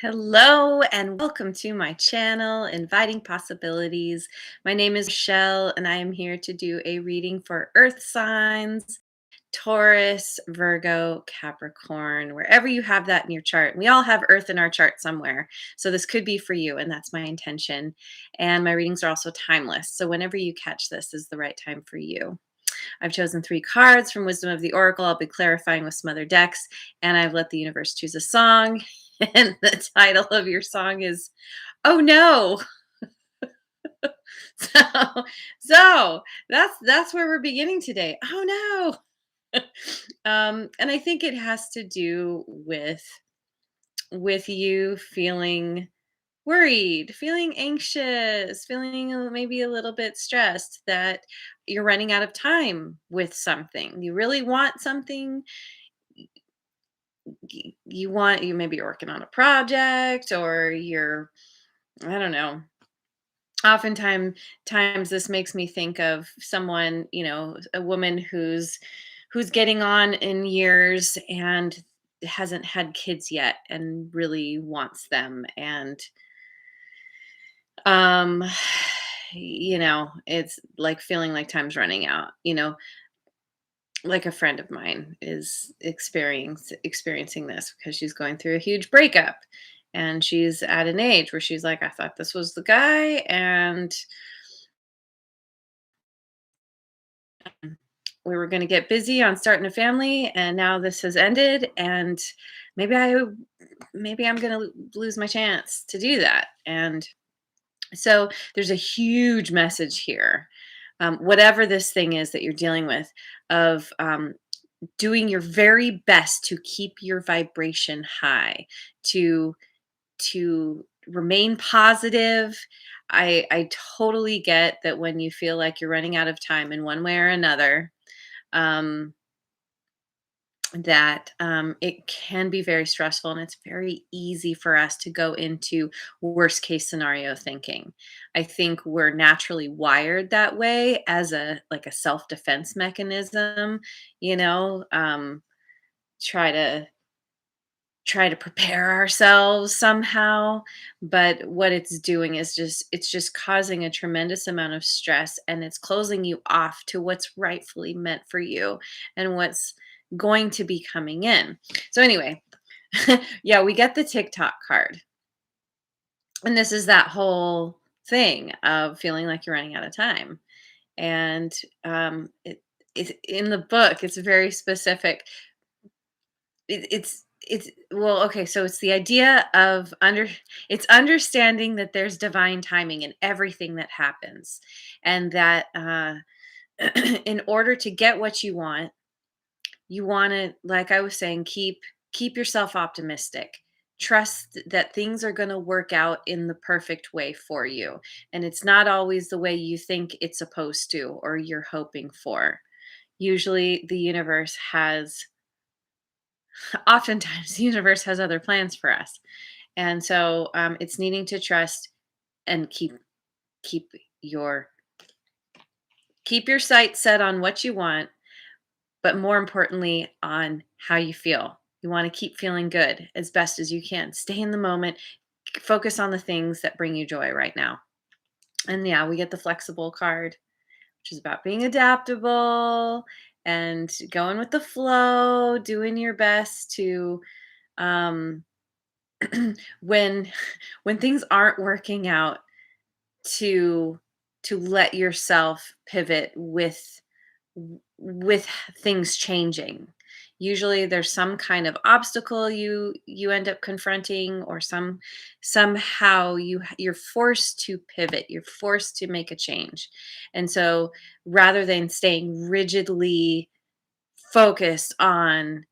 Hello and welcome to my channel, Inviting Possibilities. My name is Michelle and I am here to do a reading for Earth signs, Taurus, Virgo, Capricorn, wherever you have that in your chart. We all have Earth in our chart somewhere. So this could be for you, and that's my intention. And my readings are also timeless. So whenever you catch this is the right time for you. I've chosen 3 cards from Wisdom of the Oracle. I'll be clarifying with some other decks, and I've let the universe choose a song. And the title of your song is "Oh No." So, so that's where we're beginning today. Oh no. And I think it has to do with you feeling worried, feeling anxious, feeling maybe a little bit stressed that you're running out of time with something. You really want something. You want you maybe you're working on a project, or you're, I don't know. Oftentimes times this makes me think of someone, a woman who's getting on in years and hasn't had kids yet and really wants them. And um it's like feeling like time's running out. Like a friend of mine is experiencing this because she's going through a huge breakup, and she's at an age where she's like, I thought this was the guy, and we were going to get busy on starting a family, and now this has ended, and maybe i maybe I'm going to lose my chance to do that. And so there's a huge message here, whatever this thing is that you're dealing with, of doing your very best to keep your vibration high, to remain positive. I totally get that when you feel like you're running out of time in one way or another, um, that it can be very stressful, and it's very easy for us to go into worst case scenario thinking. I think we're naturally wired that way as a self defense mechanism. you know um, try to prepare ourselves somehow, but what it's doing is just causing a tremendous amount of stress, and it's closing you off to what's rightfully meant for you and what's going to be coming in. So anyway, yeah, we get the TikTok card, and this is that whole thing of feeling like you're running out of time. And it in the book it's very specific. It's well, okay, so it's the idea of it's understanding that there's divine timing in everything that happens, and that in order to get what you want to, like I was saying, keep yourself optimistic. Trust that things are going to work out in the perfect way for you, and it's not always the way you think it's supposed to or you're hoping for. Usually the universe has oftentimes the universe has other plans for us. And so it's needing to trust and keep your keep your sights set on what you want, but more importantly on how you feel. You want to keep feeling good as best as you can. Stay in the moment, focus on the things that bring you joy right now. And yeah, we get the flexible card, which is about being adaptable and going with the flow, doing your best to um when things aren't working out, to let yourself pivot with things changing. Usually there's some kind of obstacle you end up confronting, or somehow you're forced to pivot, you're forced to make a change. And so rather than staying rigidly focused on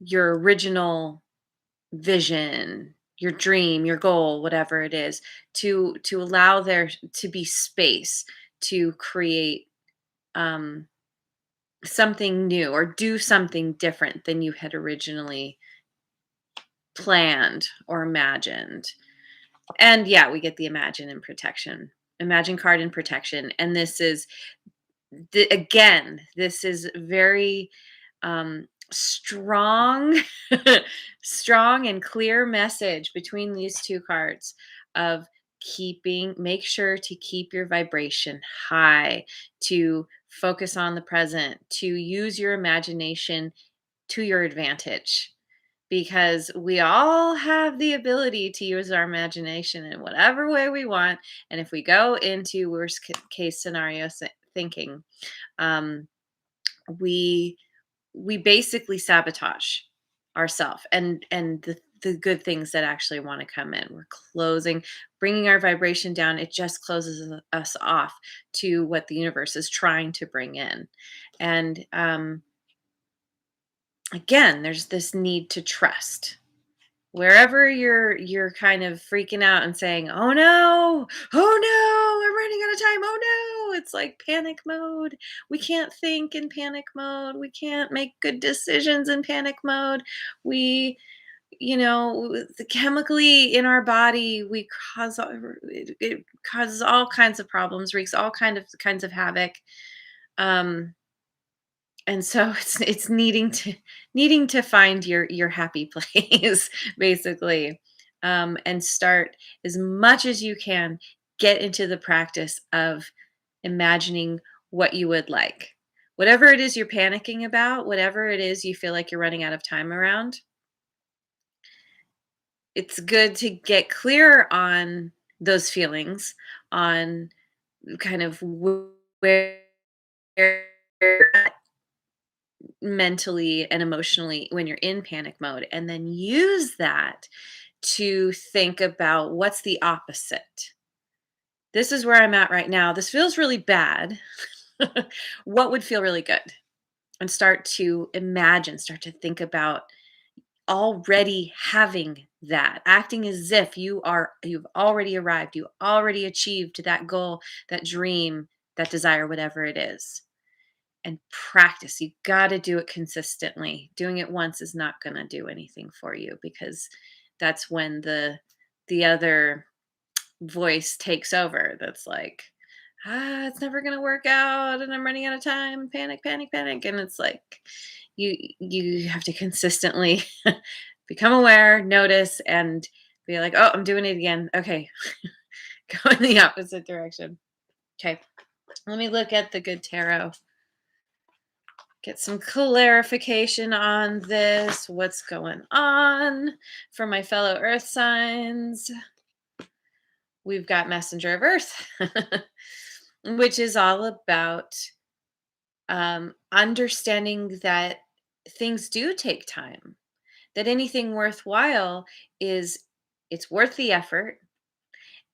your original vision, your dream, your goal, whatever it is, to allow there to be space to create um, something new or do something different than you had originally planned or imagined. And yeah, we get the imagine card and protection. And this is again, this is very strong strong and clear message between these two cards of make sure to keep your vibration high, to focus on the present, to use your imagination to your advantage, because we all have the ability to use our imagination in whatever way we want. And if we go into case scenario thinking, um, we we basically sabotage ourselves and the good things that actually want to come in. We're bringing our vibration down. It just closes us off to what the universe is trying to bring in. And again, there's this need to trust. Wherever you're kind of freaking out and saying, "Oh no, oh no, I'm running out of time. Oh no." It's like panic mode. We can't think in panic mode. We can't make good decisions in panic mode. We, chemically in our body, we it causes all kinds of problems, wreaks all kinds of havoc. Um and so it's needing to find your happy place basically, and start as much as you can, get into the practice of imagining what you would like, whatever it is you're panicking about, whatever it is you feel like you're running out of time around. It's good to get clear on those feelings, on kind of where mentally and emotionally when you're in panic mode, and then use that to think about what's the opposite. This is where I'm at right now. This feels really bad. What would feel really good? And start to think about already having that, acting as if you've already arrived, you already achieved that goal, that dream, that desire, whatever it is. And practice. You got to do it consistently. Doing it once is not going to do anything for you, because that's when the other voice takes over. That's like, it's never going to work out, and I'm running out of time. Panic, panic, panic. And it's like you have to consistently become aware, notice, and be like, oh, I'm doing it again. Okay, go in the opposite direction. Okay, let me look at the good tarot. Get some clarification on this. What's going on for my fellow earth signs? We've got Messenger of Earth, which is all about understanding that things do take time, that anything worthwhile it's worth the effort,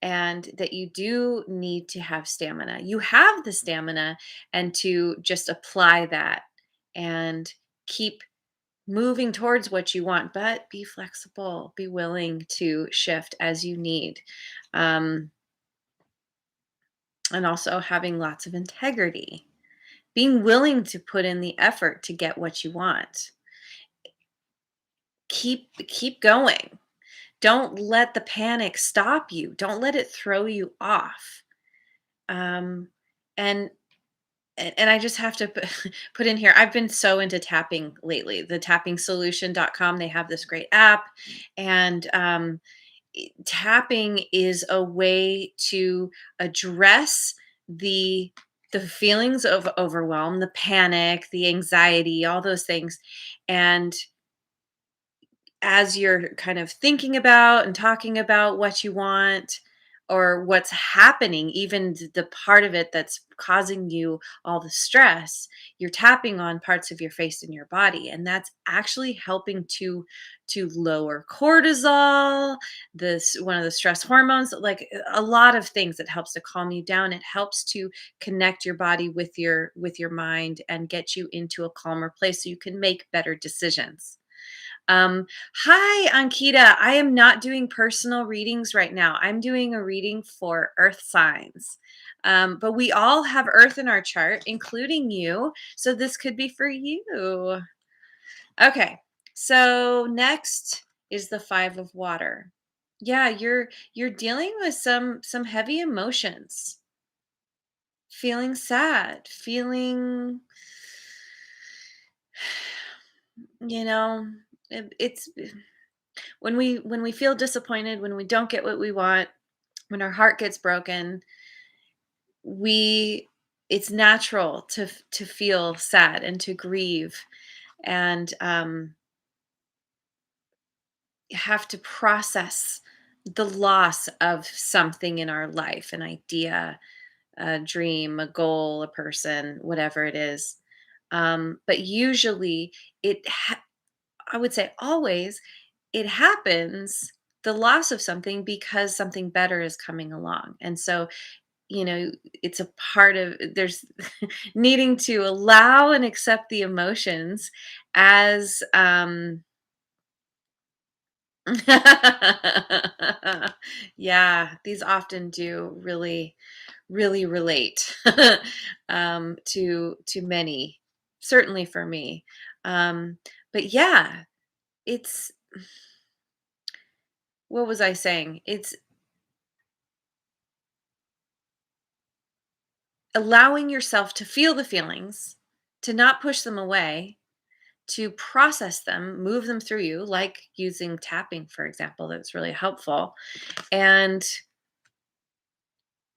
and that you do need to have stamina. You have the stamina, and to just apply that and keep moving towards what you want, but be flexible, be willing to shift as you need. Um, and also having lots of integrity, being willing to put in the effort to get what you want. Keep going. Don't let the panic stop you. Don't let it throw you off. Um, and and I just have to put in here, I've been so into tapping lately. The tappingsolution.com, they have this great app. And tapping is a way to address the feelings of overwhelm, the panic, the anxiety, all those things. And as you're kind of thinking about and talking about what you want or what's happening, even the part of it that's causing you all the stress, you're tapping on parts of your face and your body, and that's actually helping to lower cortisol, this one of the stress hormones, like a lot of things. That helps to calm you down. It helps to connect your body with your mind and get you into a calmer place so you can make better decisions. Hi, Ankita. I am not doing personal readings right now. I'm doing a reading for earth signs. But we all have earth in our chart, including you. So this could be for you. Okay. So next is the 5 of water. Yeah, you're dealing with some heavy emotions. Feeling sad, feeling you know, it's when we feel disappointed, when we don't get what we want, when our heart gets broken, we it's natural to feel sad and to grieve and have to process the loss of something in our life, an idea, a dream, a goal, a person, whatever it is. But usually, I would say always, it happens, the loss of something, because something better is coming along. And so, it's a part of there's needing to allow and accept the emotions as yeah, these often do really, really relate to many, certainly for me. Um, but yeah, it's what was I saying? It's allowing yourself to feel the feelings, to not push them away, to process them, move them through you, like using tapping, for example, that's really helpful. And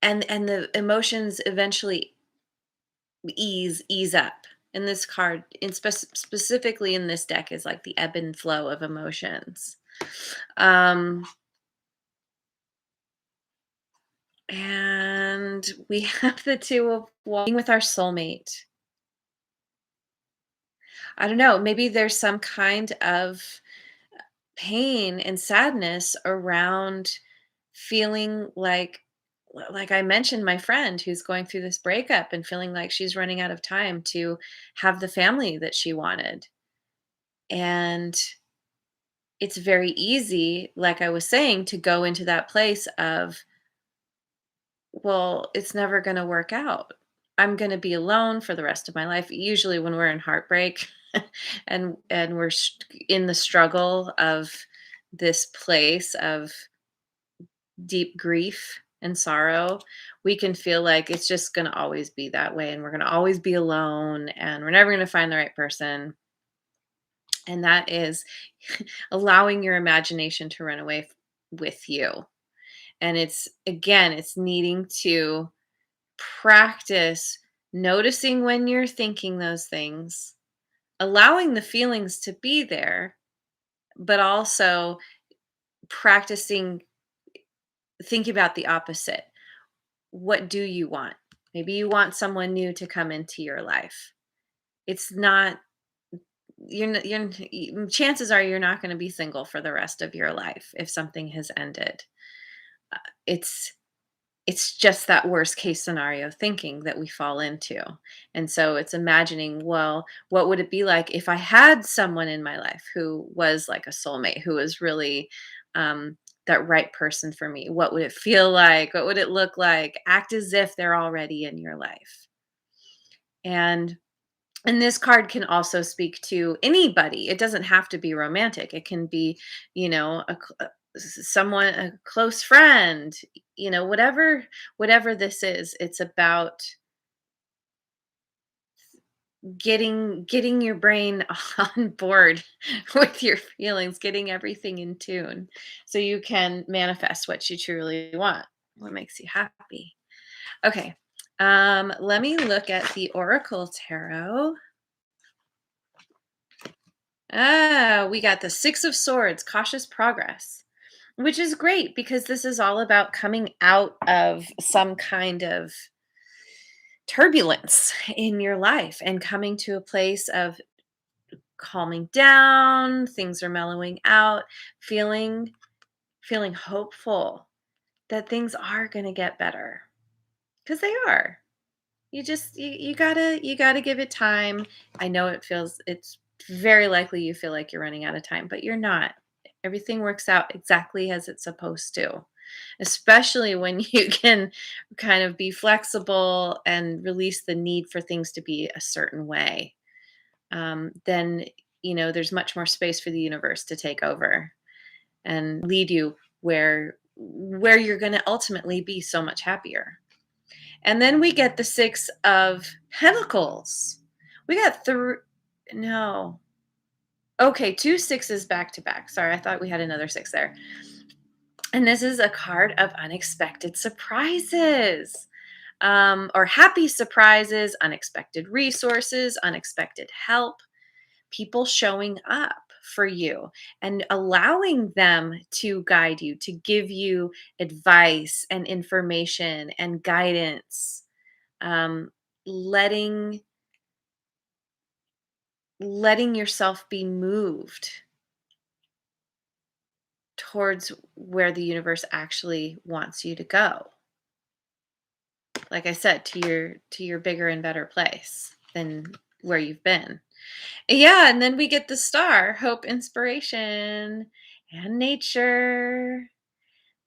and the emotions eventually ease up. And this card, specifically in this deck, is like the ebb and flow of emotions. Um, and we have the two of walking with our soulmate. I don't know, maybe there's some kind of pain and sadness around feeling like I mentioned, my friend who's going through this breakup and feeling like she's running out of time to have the family that she wanted. And it's very easy, like I was saying, to go into that place of, well, it's never going to work out. I'm going to be alone for the rest of my life. Usually when we're in heartbreak and we're in the struggle of this place of deep grief and sorrow, we can feel like it's just going to always be that way and we're going to always be alone and we're never going to find the right person. And that is allowing your imagination to run away with you. And it's, again, it's needing to practice noticing when you're thinking those things, allowing the feelings to be there, but also practicing think about the opposite. What do you want? Maybe you want someone new to come into your life. It's not chances are you're not going to be single for the rest of your life if something has ended. Uh, It's it's just that worst case scenario thinking that we fall into. And so it's imagining, well, what would it be like if I had someone in my life who was like a soulmate, who was really um, that right person for me? What would it feel like? What would it look like? Act as if they're already in your life. And and this card can also speak to anybody. It doesn't have to be romantic. It can be, someone, a close friend, whatever this is. It's about getting your brain on board with your feelings, getting everything in tune so you can manifest what you truly want, what makes you happy. Okay. Let me look at the Oracle Tarot. Ah, we got the Six of Swords, cautious progress, which is great because this is all about coming out of some kind of turbulence in your life and coming to a place of calming down, things are mellowing out, feeling feeling hopeful that things are going to get better, because they are. You gotta give it time. I know it's very likely you feel like you're running out of time, but you're not. Everything works out exactly as it's supposed to, especially when you can kind of be flexible and release the need for things to be a certain way. Then there's much more space for the universe to take over and lead you where you're going to ultimately be so much happier. And then we get the Six of Pentacles. We got three. No. Okay, 2 sixes back to back. Sorry, I thought we had another 6 there. And this is a card of unexpected surprises, or happy surprises, unexpected resources, unexpected help, people showing up for you and allowing them to guide you, to give you advice and information and guidance, um, letting letting yourself be moved towards where the universe actually wants you to go. Like I said, to your bigger and better place than where you've been. Yeah, and then we get the star, hope, inspiration, and nature.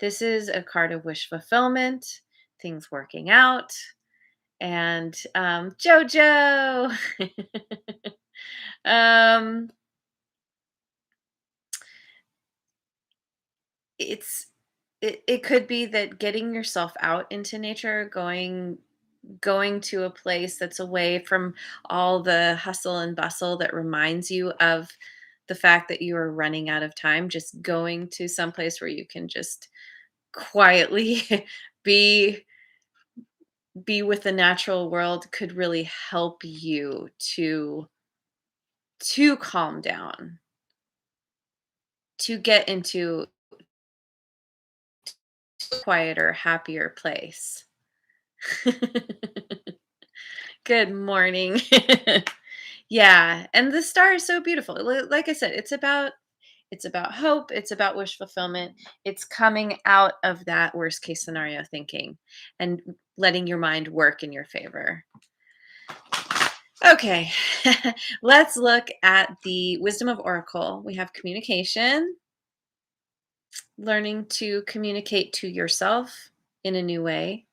This is a card of wish fulfillment, things working out, and Jojo. um, it's it could be that getting yourself out into nature, going to a place that's away from all the hustle and bustle that reminds you of the fact that you are running out of time, just going to some place where you can just quietly be be with the natural world could really help you to calm down, to get into a quieter, happier place. Good morning. Yeah, and the star is so beautiful. Like I said, it's about hope, it's about wish fulfillment. It's coming out of that worst case scenario thinking and letting your mind work in your favor. Okay. Let's look at the wisdom of oracle. We have communication, learning to communicate to yourself in a new way,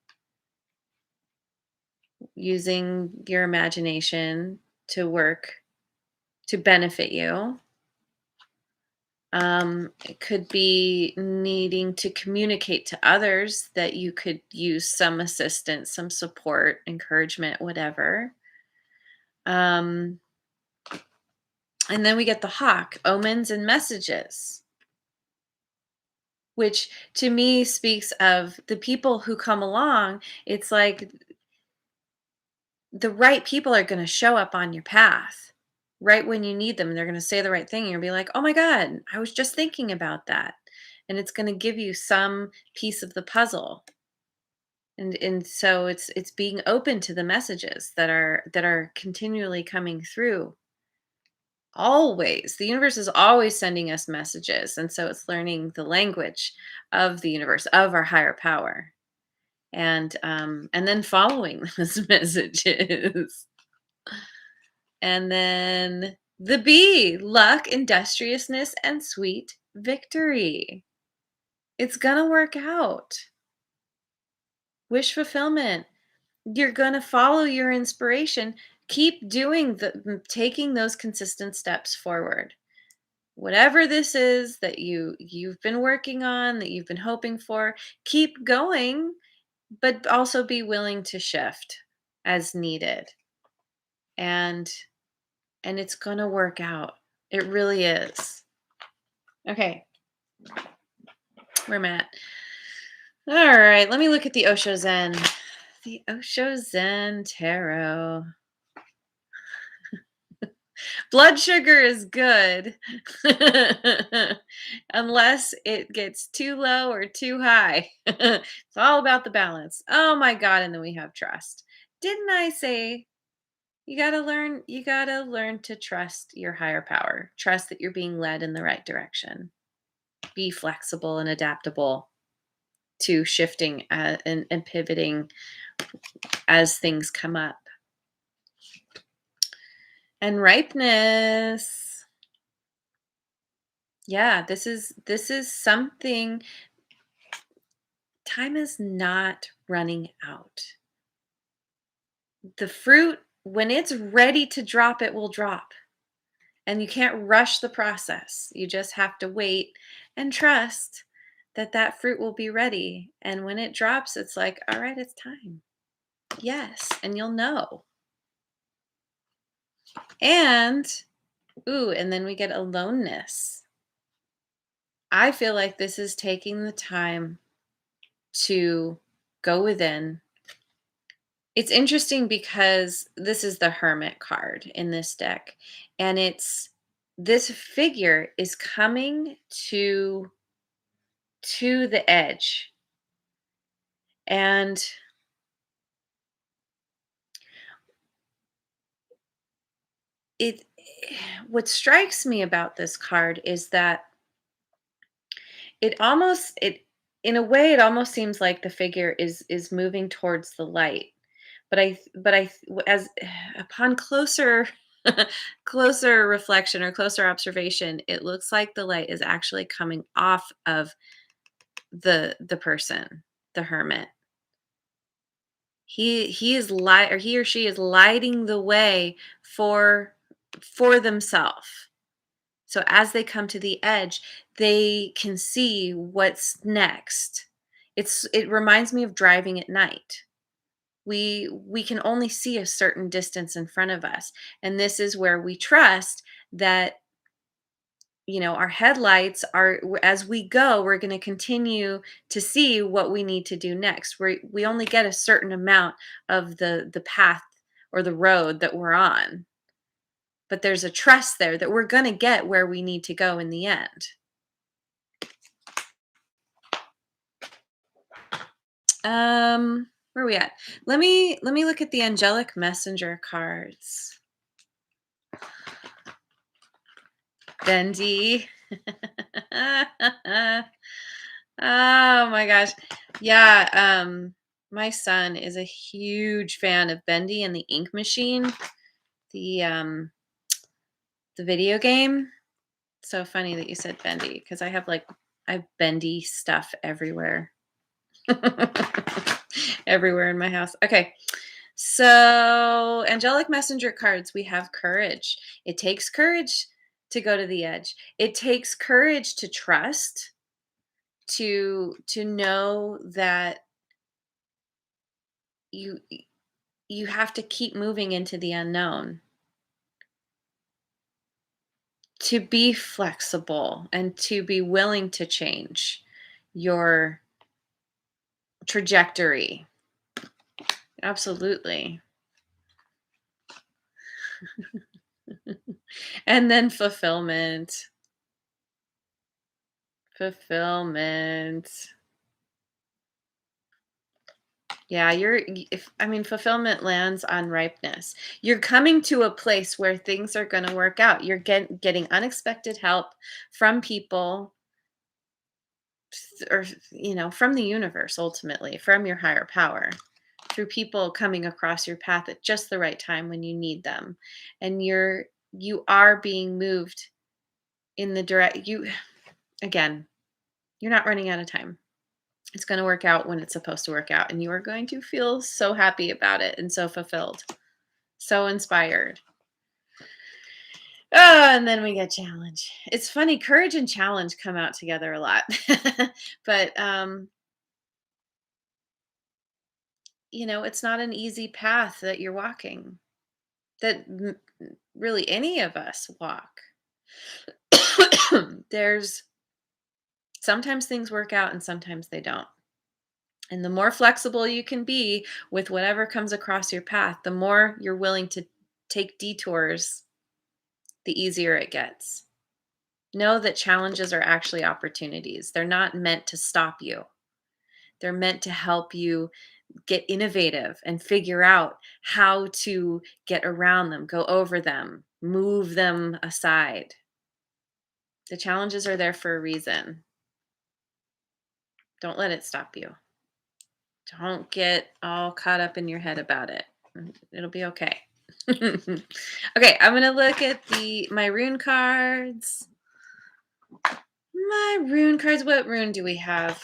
using your imagination to work to benefit you. It could be needing to communicate to others that you could use some assistance, some support, encouragement, whatever. Um, and then we get the hawk, omens and messages, which to me speaks of the people who come along. It's like the right people are going to show up on your path right when you need them. And they're going to say the right thing. And you'll be like, oh my God, I was just thinking about that. And it's going to give you some piece of the puzzle. And so it's being open to the messages that are continually coming through. Always. The universe is always sending us messages. And so it's learning the language of the universe, of our higher power. And then following those messages. And then the B, luck, industriousness, and sweet victory. It's gonna work out. Wish fulfillment. You're gonna follow your inspiration. Keep doing taking those consistent steps forward. Whatever this is that you've been working on, that you've been hoping for, keep going, but also be willing to shift as needed. And it's gonna work out. It really is. Okay, where I'm at. All right, let me look at the Osho Zen. The Osho Zen Tarot. Blood sugar is good unless it gets too low or too high. It's all about the balance. Oh my God. And then we have trust. Didn't I say you gotta learn to trust your higher power. Trust that you're being led in the right direction. Be flexible and adaptable to shifting and pivoting as things come up. And ripeness. Yeah, this is something. Time is not running out. The fruit, when it's ready to drop, it will drop. And you can't rush the process. You just have to wait and trust that that fruit will be ready. And when it drops, it's like, all right, it's time. Yes. And you'll know. And Ooh, and then we get aloneness. I feel like this is taking the time to go within. It's interesting because this is the Hermit card in this deck, and it's this figure is coming to the edge. And it what strikes me about this card is that it in a way it almost seems like the figure is moving towards the light. As upon closer closer reflection or closer observation, it looks like the light is actually coming off of the person, the hermit. He is light, or he or she is lighting the way for themselves. So as they come to the edge, they can see what's next. It reminds me of driving at night. We can only see a certain distance in front of us, and this is where we trust that, our headlights are, as we go, we're going to continue to see what we need to do next. We only get a certain amount of the path or the road that we're on, but there's a trust there that we're going to get where we need to go in the end. Where are we at? Let me look at the angelic messenger cards. Bendy. Oh my gosh. Yeah, my son is a huge fan of Bendy and the Ink Machine, the video game. So funny that you said Bendy because I have Bendy stuff everywhere. Everywhere in my house. Okay. So, angelic messenger cards, we have courage. It takes courage to go to the edge. It takes courage to trust, to know that you you have to keep moving into the unknown, to be flexible and to be willing to change your trajectory. Absolutely. And then fulfillment. Fulfillment. Yeah, if I mean fulfillment lands on ripeness. You're coming to a place where things are going to work out. You're getting unexpected help from people, or from the universe, ultimately from your higher power, through people coming across your path at just the right time when you need them. And you are being moved in the direct you again, you're not running out of time. It's going to work out when it's supposed to work out, and you are going to feel so happy about it and so fulfilled, so inspired. Oh, and then we get challenge. It's funny, courage and challenge come out together a lot. But it's not an easy path that you're walking, that really any of us walk. There's sometimes things work out and sometimes they don't. And the more flexible you can be with whatever comes across your path, the more you're willing to take detours, the easier it gets. Know that challenges are actually opportunities. They're not meant to stop you. They're meant to help you get innovative and figure out how to get around them, go over them, move them aside. The challenges are there for a reason. Don't let it stop you. Don't get all caught up in your head about it. It'll be okay. Okay, I'm going to look at my rune cards. My rune cards. What rune do we have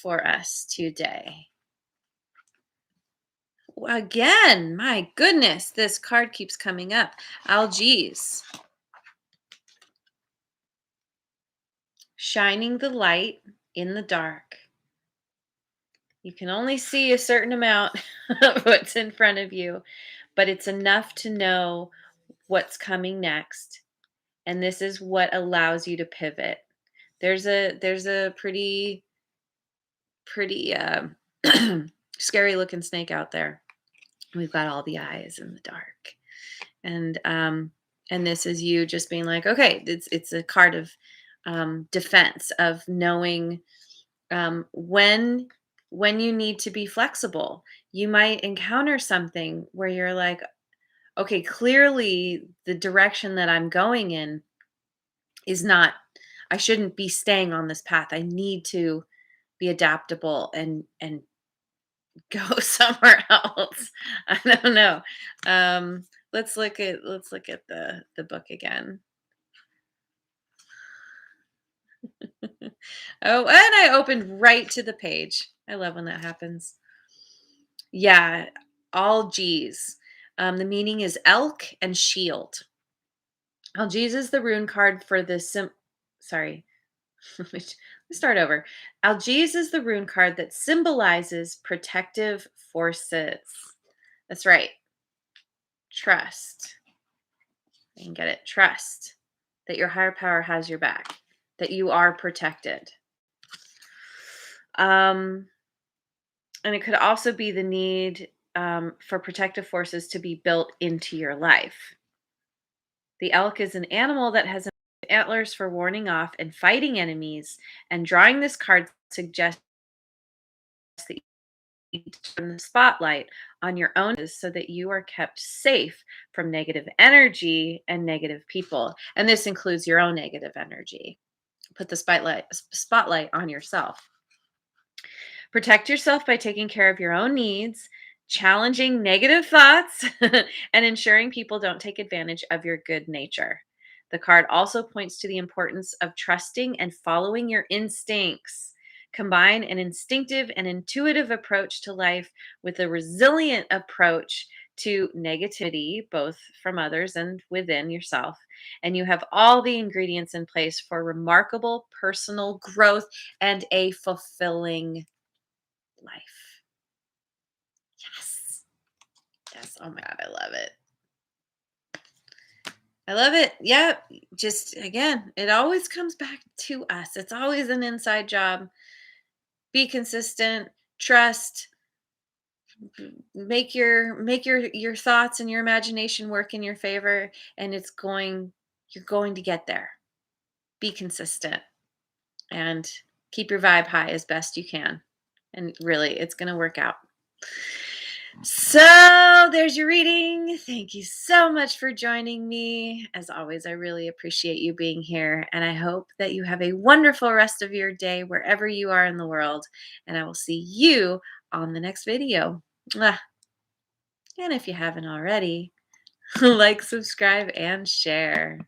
for us today? Again, my goodness, this card keeps coming up. Algiz. Shining the light in the dark. You can only see a certain amount of what's in front of you, but it's enough to know what's coming next. And this is what allows you to pivot. There's a pretty scary looking snake out there. We've got all the eyes in the dark. And this is you just being like, okay, it's a card of defense, of knowing when you need to be flexible. You might encounter something where you're like, okay, clearly the direction that I'm going in is not, I shouldn't be staying on this path. I need to be adaptable and go somewhere else. I don't know. Let's look at the book again. Oh, and I opened right to the page. I love when that happens. Yeah, all G's. The meaning is elk and shield. Algiz is the rune card for the sorry. Let's start over. Algiz is the rune card that symbolizes protective forces. That's right. Trust. I can get it. Trust that your higher power has your back, that you are protected. And it could also be the need for protective forces to be built into your life. The elk is an animal that has antlers for warning off and fighting enemies, and drawing this card suggests that you turn the spotlight on your own so that you are kept safe from negative energy and negative people. And this includes your own negative energy. Put the spotlight on yourself. Protect yourself by taking care of your own needs, challenging negative thoughts, and ensuring people don't take advantage of your good nature. The card also points to the importance of trusting and following your instincts. Combine an instinctive and intuitive approach to life with a resilient approach to negativity, both from others and within yourself. And you have all the ingredients in place for remarkable personal growth and a fulfilling life. Yes. Yes. Oh my God. I love it. I love it. Yeah. Just again, it always comes back to us. It's always an inside job. Be consistent, trust, make your thoughts and your imagination work in your favor, and you're going to get there. Be consistent and keep your vibe high as best you can. And really, it's going to work out. So there's your reading. Thank you so much for joining me. As always, I really appreciate you being here. And I hope that you have a wonderful rest of your day wherever you are in the world. And I will see you on the next video. Mwah. And if you haven't already, like, subscribe, and share.